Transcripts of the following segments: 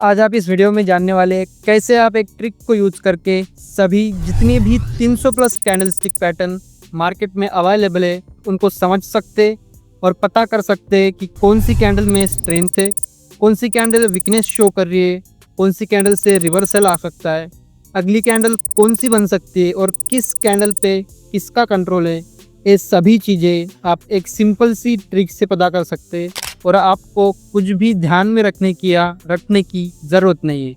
आज आप इस वीडियो में जानने वाले हैं कैसे आप एक ट्रिक को यूज करके सभी जितनी भी 300 प्लस कैंडलस्टिक पैटर्न मार्केट में अवेलेबल है उनको समझ सकते और पता कर सकते हैं कि कौन सी कैंडल में स्ट्रेंथ है, कौन सी कैंडल वीकनेस शो कर रही है, कौन सी कैंडल से रिवर्सल आ सकता है, अगली कैंडल कौन सी बन सकती है और किस कैंडल पे किसका कंट्रोल है। ये सभी चीज़ें आप एक सिंपल सी ट्रिक से पता कर सकते हैं और आपको कुछ भी ध्यान में रखने की ज़रूरत नहीं है।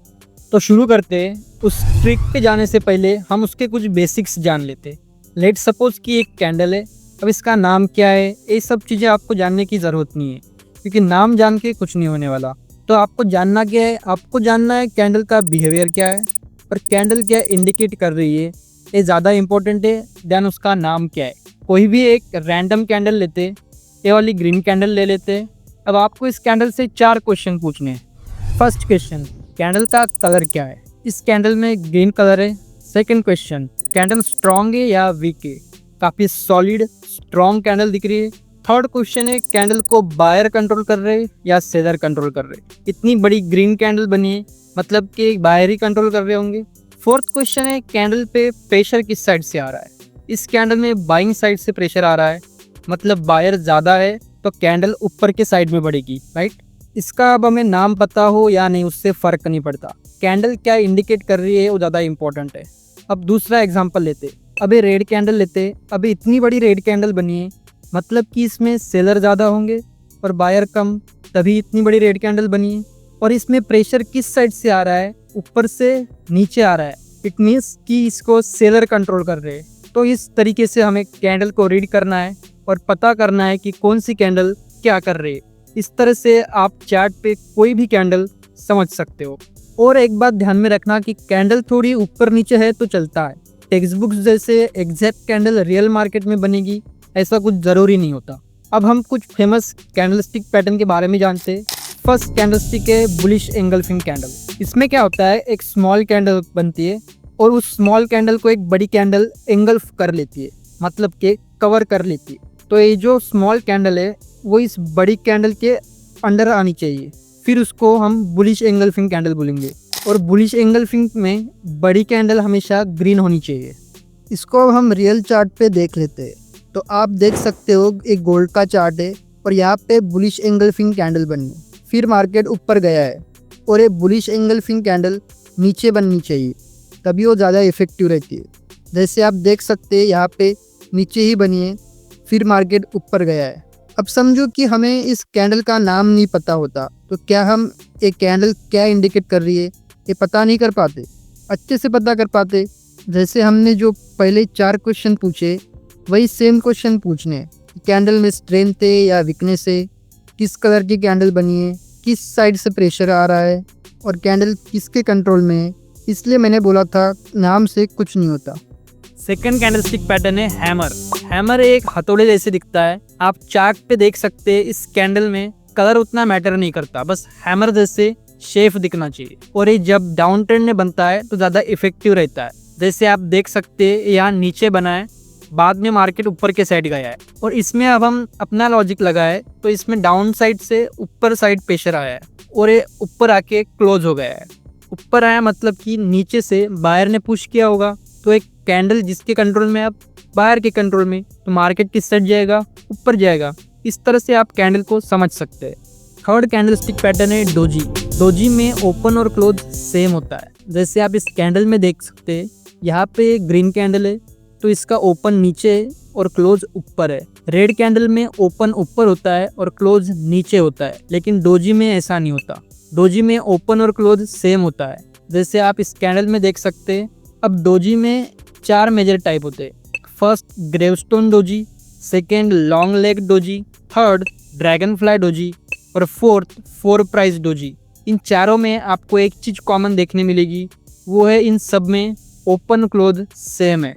तो शुरू करते हैं। उस ट्रिक पे जाने से पहले हम उसके कुछ बेसिक्स जान लेते। लेट सपोज कि एक कैंडल है, अब इसका नाम क्या है, ये सब चीज़ें आपको जानने की ज़रूरत नहीं है क्योंकि नाम जान के कुछ नहीं होने वाला। तो आपको जानना क्या है, आपको जानना है कैंडल का बिहेवियर क्या है और कैंडल क्या इंडिकेट कर रही है, ये ज़्यादा इंपॉर्टेंट है देन उसका नाम क्या है। कोई भी एक रैंडम कैंडल लेते, ये वाली ग्रीन कैंडल ले लेते। अब आपको इस कैंडल से 4 क्वेश्चन पूछने हैं। फर्स्ट क्वेश्चन, कैंडल का कलर क्या है, इस कैंडल में ग्रीन कलर है। सेकंड क्वेश्चन, कैंडल स्ट्रॉन्ग है या वीक है, काफ़ी सॉलिड स्ट्रॉन्ग कैंडल दिख रही है। थर्ड क्वेश्चन है, कैंडल को बायर कंट्रोल कर रहे हैं या सेलर कंट्रोल कर रहे हैं, इतनी बड़ी ग्रीन कैंडल बनी है मतलब कि बायर ही कंट्रोल कर रहे होंगे। फोर्थ क्वेश्चन है, कैंडल पे प्रेशर किस साइड से आ रहा है, इस कैंडल में बाइंग साइड से प्रेशर आ रहा है मतलब बायर ज़्यादा है तो कैंडल ऊपर के साइड में बढ़ेगी, राइट। इसका अब हमें नाम पता हो या नहीं उससे फ़र्क नहीं पड़ता, कैंडल क्या इंडिकेट कर रही है वो ज़्यादा इंपॉर्टेंट है। अब दूसरा एग्जांपल लेते, अभी रेड कैंडल लेते। अभी इतनी बड़ी रेड कैंडल बनी है मतलब कि इसमें सेलर ज़्यादा होंगे और बायर कम, तभी इतनी बड़ी रेड कैंडल बनी है। और इसमें प्रेशर किस साइड से आ रहा है, ऊपर से नीचे आ रहा है, इट मीन्स कि इसको सेलर कंट्रोल कर रहे हैं। तो इस तरीके से हमें कैंडल को रीड करना है और पता करना है कि कौन सी कैंडल क्या कर रही है। इस तरह से आप चार्ट पे कोई भी कैंडल समझ सकते हो। और एक बात ध्यान में रखना कि कैंडल थोड़ी ऊपर नीचे है तो चलता है, टेक्स्ट बुक्स जैसे एग्जैक्ट कैंडल रियल मार्केट में बनेगी ऐसा कुछ ज़रूरी नहीं होता। अब हम कुछ फेमस कैंडलस्टिक पैटर्न के बारे में जानते हैं। फर्स्ट कैंडलस्टिक है बुलिश एंगल्फिंग कैंडल। इसमें क्या होता है, एक स्मॉल कैंडल बनती है और उस स्मॉल कैंडल को एक बड़ी कैंडल एंगल्फ कर लेती है मतलब कि कवर कर लेती है। तो ये जो स्मॉल कैंडल है वो इस बड़ी कैंडल के अंडर आनी चाहिए, फिर उसको हम बुलिश एंगल्फिंग कैंडल बोलेंगे। और बुलिश एंगल्फिंग में बड़ी कैंडल हमेशा ग्रीन होनी चाहिए। इसको अब हम रियल चार्ट पे देख लेते हैं। तो आप देख सकते हो एक गोल्ड का चार्ट है और यहाँ पे बुलिश एंगल्फिंग कैंडल बनी, फिर मार्केट ऊपर गया है और ये बुलिश एंगल्फिंग कैंडल नीचे बननी चाहिए तभी वो ज़्यादा इफेक्टिव रहती है। जैसे आप देख सकते हैं यहाँ पे नीचे ही बनी है, फिर मार्केट ऊपर गया है। अब समझो कि हमें इस कैंडल का नाम नहीं पता होता तो क्या हम एक कैंडल क्या इंडिकेट कर रही है ये पता नहीं कर पाते, अच्छे से पता कर पाते। जैसे हमने जो पहले 4 क्वेश्चन पूछे वही सेम क्वेश्चन पूछने हैं। कैंडल में स्ट्रेंथ है या वीकनेस है, किस कलर की कैंडल बनी है, किस साइड से प्रेशर आ रहा है और कैंडल किसके कंट्रोल में है। इसलिए मैंने बोला था नाम से कुछ नहीं होता। सेकंड कैंडलस्टिक पैटर्न है हैमर। हैमर एक हथौड़े जैसे दिखता है, आप चार्ट पे देख सकते हैं। इस कैंडल में कलर उतना मैटर नहीं करता, बस हैमर जैसे शेप दिखना चाहिए और ये जब डाउन ट्रेंड में बनता है तो ज़्यादा इफेक्टिव रहता है। जैसे आप देख सकते हैं यहाँ नीचे बना है, बाद में मार्केट ऊपर के साइड गया है और इसमें अब हम अपना लॉजिक लगाए तो इसमें डाउन साइड से ऊपर साइड प्रेशर आया है और ये ऊपर आके क्लोज हो गया है। ऊपर आया मतलब कि नीचे से बायर ने पुश किया होगा, तो एक कैंडल जिसके कंट्रोल में, अब बायर के कंट्रोल में, तो मार्केट किस साइड जाएगा, ऊपर जाएगा। इस तरह से आप कैंडल को समझ सकते हैं। थर्ड कैंडलस्टिक पैटर्न है डोजी। डोजी में ओपन और क्लोज सेम होता है। जैसे आप इस कैंडल में देख सकते हैं, यहाँ पे ग्रीन कैंडल है तो इसका ओपन नीचे है और क्लोज ऊपर है। रेड कैंडल में ओपन ऊपर होता है और क्लोज नीचे होता है, लेकिन डोजी में ऐसा नहीं होता। डोजी में ओपन और क्लोज सेम होता है, जैसे आप इस कैंडल में देख सकते हैं। अब डोजी में 4 मेजर टाइप होते हैं। First gravestone doji, second long leg doji, third dragon fly doji और फोर्थ 4 प्राइस डोजी। इन चारों में आपको एक चीज़ कॉमन देखने मिलेगी, वो है इन सब में ओपन क्लोज सेम है।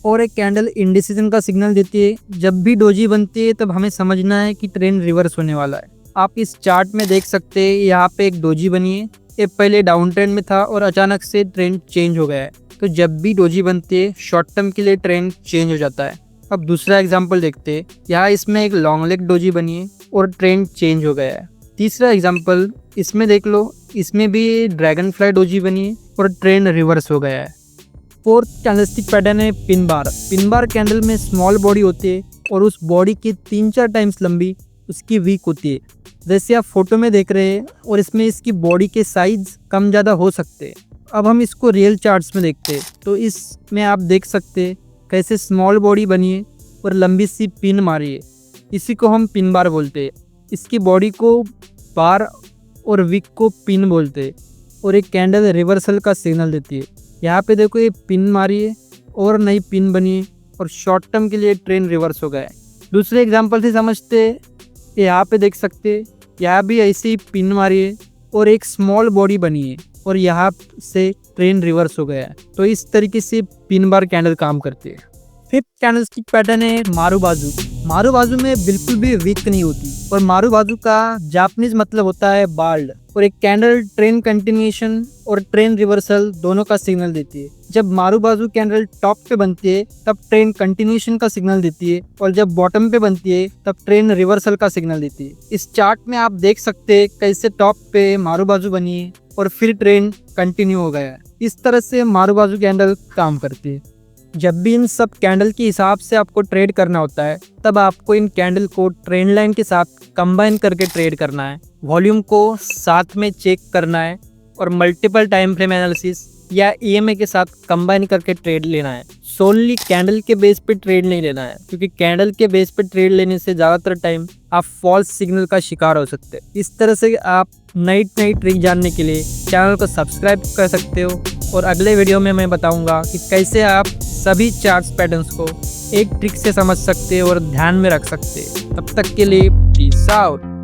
और एक कैंडल इंडिसीजन का सिग्नल देती है। जब भी डोजी बनती है तब हमें समझना है कि ट्रेंड रिवर्स होने वाला है। आप इस चार्ट में देख सकते हैं, यहाँ पे एक डोजी बनी है, ये पहले डाउन ट्रेंड में था और अचानक से ट्रेंड चेंज हो गया है। तो जब भी डोजी बनती है शॉर्ट टर्म के लिए ट्रेंड चेंज हो जाता है। अब दूसरा एग्जांपल देखते हैं, यहाँ इसमें एक लॉन्ग लेग डोजी बनी है और ट्रेंड चेंज हो गया है। तीसरा एग्जांपल इसमें देख लो, इसमें भी ड्रैगन फ्लाई डोजी बनी है और ट्रेंड रिवर्स हो गया है। फोर्थ कैंडलस्टिक पैटर्न है pin bar. Pin bar candle में स्मॉल बॉडी होती है और उस बॉडी की 3-4 टाइम्स लंबी उसकी वीक होती है, जैसे आप फोटो में देख रहे हैं, और इसमें इसकी बॉडी के साइज कम ज़्यादा हो सकते हैं। अब हम इसको रियल चार्ट्स में देखते हैं तो इसमें आप देख सकते हैं कैसे स्मॉल बॉडी बनी है और लंबी सी पिन मारी है। इसी को हम पिन बार बोलते हैं। इसकी बॉडी को बार और विक को पिन बोलते हैं और एक कैंडल रिवर्सल का सिग्नल देती है। यहाँ पे देखो ये पिन मारी है और नई पिन बनी है और शॉर्ट टर्म के लिए ट्रेंड रिवर्स हो गया है। दूसरे एग्जांपल से समझते हैं, यहाँ पे देख सकते हैं, यहाँ भी ऐसे ही पिन मारी है और एक स्मॉल बॉडी बनी है और यहाँ से ट्रेंड रिवर्स हो गया है। तो इस तरीके से पिन बार कैंडल काम करती है। फिफ्थ कैंडलस्टिक पैटर्न है मारू बाजू। मारू बाजू में बिल्कुल भी वीक नहीं होती और मारू बाजू का जापानीज मतलब होता है बाल्ड, और एक कैंडल ट्रेंड कंटिन्यूएशन और ट्रेंड रिवर्सल दोनों का सिग्नल देती है। जब मारू बाजू कैंडल टॉप पे बनती है तब ट्रेंड कंटिन्यूएशन का सिग्नल देती है, और जब बॉटम पे बनती है तब ट्रेंड रिवर्सल का सिग्नल देती है। इस चार्ट में आप देख सकते हैं कैसे टॉप पे मारू बाजू बनी है और फिर ट्रेंड कंटिन्यू हो गया है। इस तरह से मारू बाजू कैंडल काम करती है। जब भी इन सब कैंडल के हिसाब से आपको ट्रेड करना होता है तब आपको इन कैंडल को ट्रेंड लाइन के साथ कंबाइन करके ट्रेड करना है, वॉल्यूम को साथ में चेक करना है और मल्टीपल टाइम फ्रेम एनालिसिस या EMA के साथ कंबाइन करके ट्रेड लेना है। सोनली कैंडल के बेस पे ट्रेड नहीं लेना है, क्योंकि कैंडल के बेस पे ट्रेड लेने से ज़्यादातर टाइम आप फॉल्स सिग्नल का शिकार हो सकते हैं। इस तरह से आप नई ट्रिक जानने के लिए चैनल को सब्सक्राइब कर सकते हो, और अगले वीडियो में मैं बताऊंगा कि कैसे आप सभी चार्ट्स पैटर्न्स को एक ट्रिक से समझ सकते हैं और ध्यान में रख सकते हैं। तब तक के लिए पीस आउट।